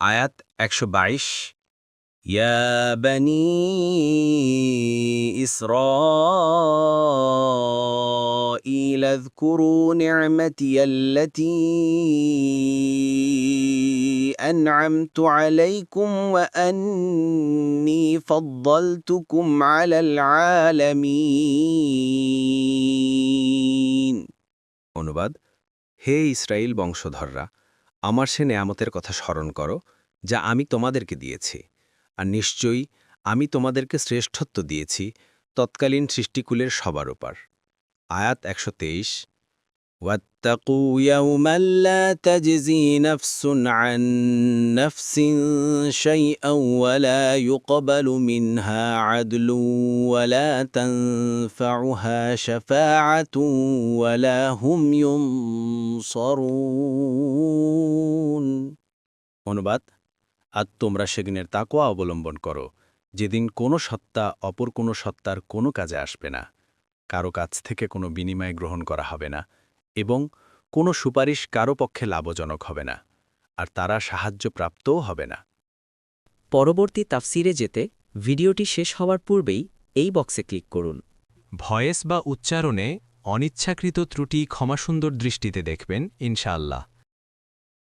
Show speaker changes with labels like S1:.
S1: আয়াত ১২২ ইয়া বনি ইসরাঈল আযকুরু নি'মাতিয়াল্লাতী أنعمت عليكم وأني فضلتكم على العالمين অনুবাদ হে ইসরায়েল বংশধররা আমার সে নেয়ামতের কথা স্মরণ করো যা আমি তোমাদেরকে দিয়েছি আর নিশ্চয়ই আমি তোমাদেরকে শ্রেষ্ঠত্ব দিয়েছি তৎকালীন সৃষ্টিকুলের সবার উপর আয়াত ১২৩ واتقوا يوما لا تجزي نفس عن نفس شيئا ولا يقبل منها عدل ولا تنفعها شفاعة ولا هم ينصرون অনুবাদ আর তোমরা সেদিনের তাকওয়া অবলম্বন করো যেদিন কোনো সত্তা অপর কোনো সত্তার কোনো কাজে আসবে না কারো কাছ থেকে কোনো বিনিময় গ্রহণ করা হবে না এবং কোনো সুপারিশ কারো পক্ষে লাভজনক হবে না আর তারা সাহায্যপ্রাপ্তও হবে না
S2: পরবর্তী তাফসিরে যেতে ভিডিওটি শেষ হওয়ার পূর্বেই এই বক্সে ক্লিক করুন।
S3: ভয়েস বা উচ্চারণে অনিচ্ছাকৃত ত্রুটি ক্ষমাসুন্দর দৃষ্টিতে দেখবেন ইনশাআল্লাহ।